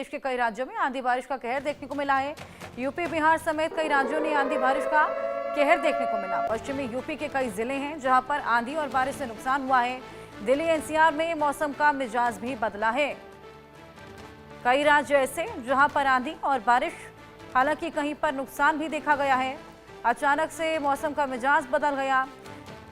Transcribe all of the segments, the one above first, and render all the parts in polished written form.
देश के कई राज्यों में आंधी बारिश का कहर देखने को मिला है। यूपी, बिहार समेत कई राज्यों ने आंधी बारिश का कहर देखने को मिला। पश्चिमी यूपी के कई जिले हैं जहां पर आंधी और बारिश से नुकसान हुआ है। दिल्ली एनसीआर में मौसम का मिजाज भी बदला है। कई राज्य ऐसे जहां पर आंधी और बारिश, हालांकि कहीं पर नुकसान भी देखा गया है। अचानक से मौसम का मिजाज बदल गया।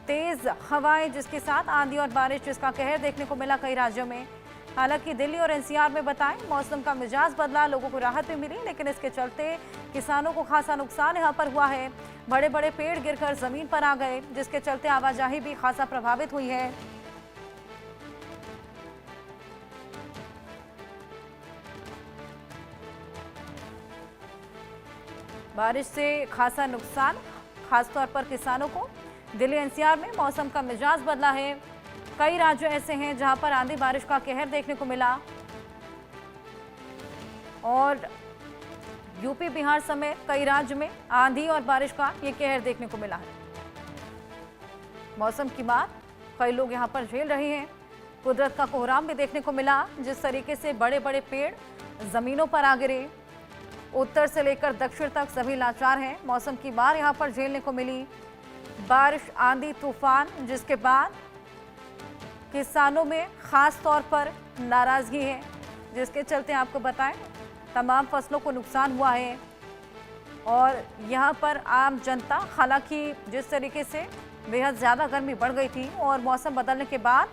तेज हवाएं जिसके साथ आंधी और बारिश जिसका कहर देखने को मिला कई राज्यों में। हालांकि दिल्ली और एनसीआर में बताएं मौसम का मिजाज बदला, लोगों को राहत भी मिली, लेकिन इसके चलते किसानों को खासा नुकसान यहां पर हुआ है। बड़े बड़े पेड़ गिरकर जमीन पर आ गए, जिसके चलते आवाजाही भी खासा प्रभावित हुई है। बारिश से खासा नुकसान, खासतौर पर किसानों को। दिल्ली एनसीआर में मौसम का मिजाज बदला है। कई राज्य ऐसे हैं जहां पर आंधी बारिश का कहर देखने को मिला और यूपी, बिहार समेत कई राज्य में आंधी और बारिश का ये कहर देखने को मिला है। मौसम की मार कई लोग यहां पर झेल रहे हैं। कुदरत का कोहराम भी देखने को मिला, जिस तरीके से बड़े बड़े पेड़ जमीनों पर आ गिरे। उत्तर से लेकर दक्षिण तक सभी लाचार हैं। मौसम की मार यहां पर झेलने को मिली। बारिश, आंधी, तूफान, जिसके बाद किसानों में खास तौर पर नाराजगी है, जिसके चलते आपको बताएं तमाम फसलों को नुकसान हुआ है। और यहां पर आम जनता, हालांकि जिस तरीके से बेहद ज्यादा गर्मी बढ़ गई थी और मौसम बदलने के बाद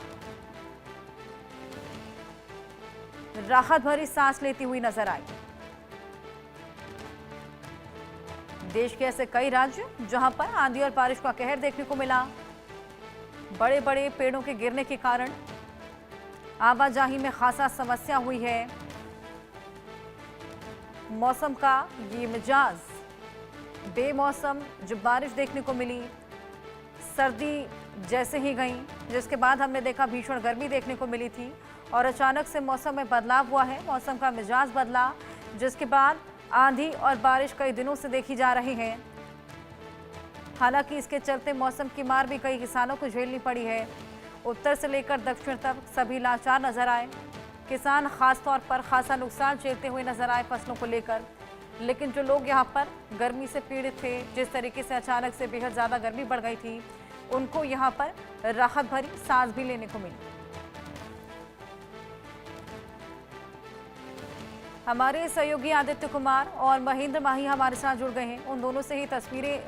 राहत भरी सांस लेती हुई नजर आई। देश के ऐसे कई राज्य जहां पर आंधी और बारिश का कहर देखने को मिला। बड़े बड़े पेड़ों के गिरने के कारण आवाजाही में खासा समस्या हुई है। मौसम का ये मिजाज बेमौसम जो बारिश देखने को मिली, सर्दी जैसे ही गई, जिसके बाद हमने देखा भीषण गर्मी देखने को मिली थी और अचानक से मौसम में बदलाव हुआ है। मौसम का मिजाज बदला, जिसके बाद आंधी और बारिश कई दिनों से देखी जा रही है। हालांकि इसके चलते मौसम की मार भी कई किसानों को झेलनी पड़ी है। उत्तर से लेकर दक्षिण तक सभी लाचार नजर आए। किसान खास तौर पर खासा नुकसान झेलते हुए नजर आए फसलों को लेकर। लेकिन जो लोग यहाँ पर गर्मी से पीड़ित थे, जिस तरीके से अचानक से बेहद ज़्यादा गर्मी बढ़ गई थी, उनको यहाँ पर राहत भरी सांस भी लेने को मिली। हमारे सहयोगी आदित्य कुमार और महेंद्र माही हमारे साथ जुड़ गए हैं। उन दोनों से ही तस्वीरें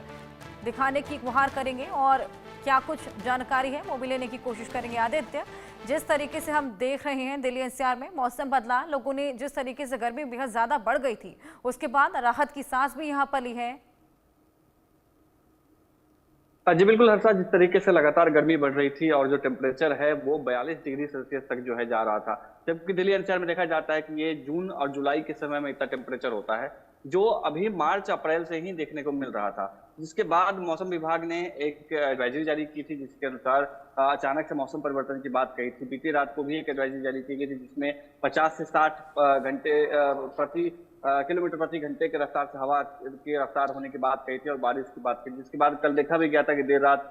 दिखाने की गुहार करेंगे और क्या कुछ जानकारी है वो भी लेने की कोशिश करेंगे। आदित्य, जिस तरीके से हम देख रहे हैं दिल्ली एनसीआर में मौसम बदला, लोगों ने जिस तरीके से गर्मी बेहद ज्यादा बढ़ गई थी, उसके बाद राहत की सांस भी यहां पर ली है। जी बिल्कुल हर्षा, जिस तरीके से लगातार गर्मी बढ़ रही थी और जो टेम्परेचर है वो 42 डिग्री सेल्सियस तक जो है जा रहा था, जबकि दिल्ली एनसीआर में देखा जाता है कि ये जून और जुलाई के समय में इतना टेम्परेचर होता है, जो अभी मार्च अप्रैल से ही देखने को मिल रहा था। जिसके बाद मौसम विभाग ने एक एडवाइजरी जारी की थी, जिसके अनुसार अचानक से मौसम परिवर्तन की बात कही थी। बीती रात को भी एक एडवाइजरी जारी की गई थी, जिसमें 50 से 60 घंटे प्रति किलोमीटर प्रति घंटे के रफ्तार से हवा की रफ्तार होने की बात कही थी और बारिश की बात कही। जिसके बाद कल देखा भी गया था कि देर रात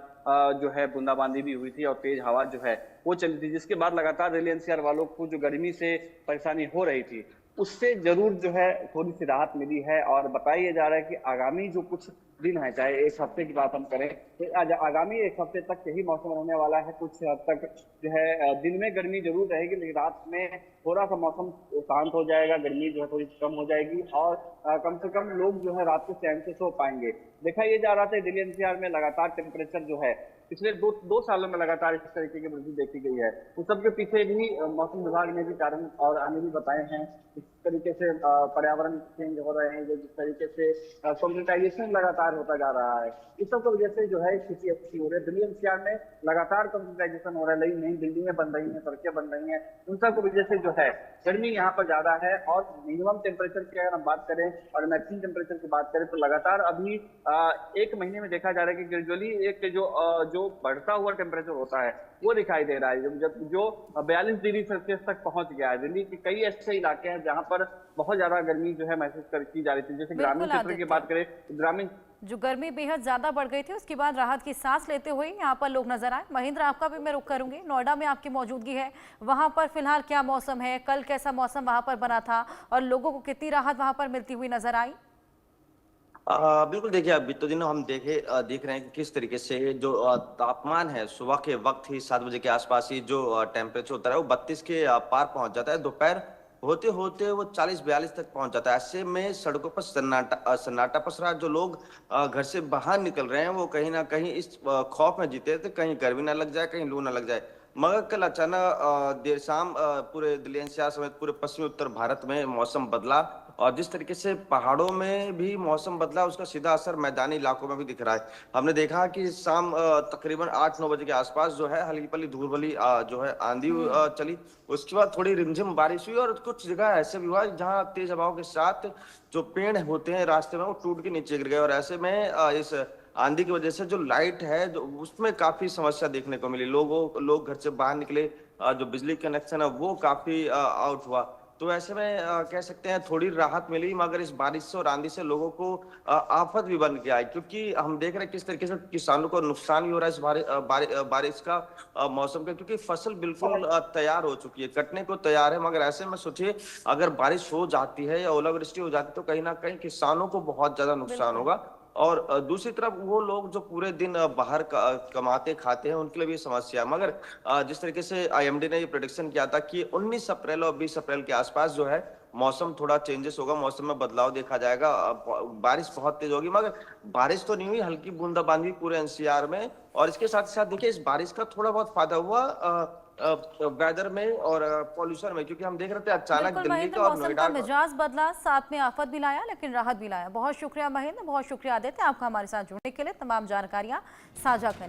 जो है बूंदाबांदी भी हुई थी और तेज हवा जो है वो चली थी। जिसके बाद लगातार दिल्ली एनसीआर वालों को जो गर्मी से परेशानी हो रही थी, उससे जरूर जो है थोड़ी सी राहत मिली है। और बताया जा रहा है कि आगामी जो कुछ दिन है, चाहे एक हफ्ते की बात हम करें तो आगामी एक हफ्ते तक यही मौसम रहने वाला है। कुछ हद तक जो है दिन में गर्मी जरूर रहेगी, लेकिन रात में थोड़ा सा मौसम शांत हो जाएगा, गर्मी जो है थोड़ी कम हो जाएगी और कम से कम लोग जो है रात को चैन से सो पाएंगे। देखा ये जा रहा था दिल्ली एनसीआर में लगातार टेम्परेचर जो है पिछले दो सालों में लगातार इस तरीके की वृद्धि देखी गई है। उस सबके पीछे भी मौसम विभाग ने भी कारण और आने भी बताए हैं। इस तरीके से पर्यावरण चेंज हो रहे हैं, जो जिस तरीके से कंप्यूटराइजेशन लगातार होता जा रहा है, इस सब की वजह से जो है स्थिति अच्छी हो रही है। दिल्ली एनसीआर में लगातार कंप्यूटराइजेशन हो रहा है, नई बिल्डिंगें बन रही हैं, सड़कें बन रही हैं, उन सब की वजह से जो है गर्मी यहाँ पर ज्यादा है। और मिनिमम टेम्परेचर की अगर हम बात करें और मैक्सिमम टेम्परेचर की बात करें तो लगातार अभी एक महीने में देखा जा रहा है कि ग्रेजुअली एक जो बढ़ता हुआ टेम्परेचर होता है वो दिखाई दे रहा है, जो 42 डिग्री सेल्सियस तक पहुंच गया है। दिल्ली के कई ऐसे इलाके हैं जहां पर बहुत ज्यादा गर्मी जो है महसूस की जा रही थी। जैसे ग्रामीण क्षेत्र की बात करें, ग्रामीण जो गर्मी बेहद ज्यादा बढ़ गई थी उसके बाद राहत की सांस लेते हुए यहाँ पर लोग नजर आए। महेंद्र, आपका भी मैं रुख करूंगी, नोएडा में आपकी मौजूदगी है, वहां पर फिलहाल क्या मौसम है, कल कैसा मौसम वहां पर बना था और लोगों को कितनी राहत वहां पर मिलती हुई नजर आई? बिल्कुल, देखिए अभी तो दिनों हम देख रहे हैं कि किस तरीके से जो तापमान है सुबह के वक्त ही 7 बजे के आसपास ही जो टेम्परेचर होता है वो 32 के पार पहुंच जाता है। दोपहर होते होते वो 40-42 तक पहुंच जाता है। ऐसे में सड़कों पर सन्नाटा पसरा। जो लोग घर से बाहर निकल रहे हैं वो कहीं ना कहीं इस खौफ में जीते थे कहीं गर्मी ना लग जाए, कहीं लू ना लग जाए। मगर कल अचानक देर शाम पूरे दिल्ली एनसीआर समेत पूरे पश्चिमी उत्तर भारत में मौसम बदला और जिस तरीके से पहाड़ों में भी मौसम बदला उसका सीधा असर मैदानी इलाकों में भी दिख रहा है। हमने देखा कि शाम तकरीबन 8-9 बजे के आसपास जो है हल्की पल्ली धूल भली जो है आंधी चली। उसके बाद थोड़ी रिमझिम बारिश हुई और कुछ जगह ऐसे भी हुआ जहां तेज हवाओं के साथ जो पेड़ होते हैं रास्ते में वो टूट के नीचे गिर गए और ऐसे में इस आंधी की वजह से जो लाइट है जो उसमें काफी समस्या देखने को मिली। लोग घर से बाहर निकले, जो बिजली कनेक्शन है वो काफी आउट हुआ। तो ऐसे में कह सकते हैं थोड़ी राहत मिली, मगर इस बारिश से और आंधी से लोगों को आफत भी बन के आई, क्योंकि हम देख रहे हैं किस तरीके से किसानों को नुकसान भी हो रहा है इस बारिश का मौसम का, क्योंकि फसल बिल्कुल तैयार हो चुकी है, कटने को तैयार है। मगर ऐसे में सोचिए अगर बारिश हो जाती है या ओलावृष्टि हो जाती है तो कहीं ना कहीं किसानों को बहुत ज्यादा नुकसान होगा। और दूसरी तरफ वो लोग जो पूरे दिन बाहर कमाते खाते हैं उनके लिए भी समस्या है। मगर जिस तरीके से आईएमडी ने ये प्रेडिक्शन किया था कि 19 अप्रैल और 20 अप्रैल के आसपास जो है मौसम थोड़ा चेंजेस होगा, मौसम में बदलाव देखा जाएगा, बारिश बहुत तेज होगी। मगर बारिश तो नहीं हुई, हल्की बूंदाबांदी पूरे एनसीआर में। और इसके साथ साथ देखिए इस बारिश का थोड़ा बहुत फायदा हुआ वेदर में और पॉल्यूशन में, क्योंकि हम देख रहे थे अचानक बिल्कुल दिल्ली महेंद्र, का और मौसम नोएडा का का। मिजाज बदला, साथ में आफत भी लाया लेकिन राहत भी लाया। बहुत शुक्रिया महेंद्र, बहुत शुक्रिया आदित्य आपका हमारे साथ जुड़ने के लिए, तमाम जानकारियां साझा करने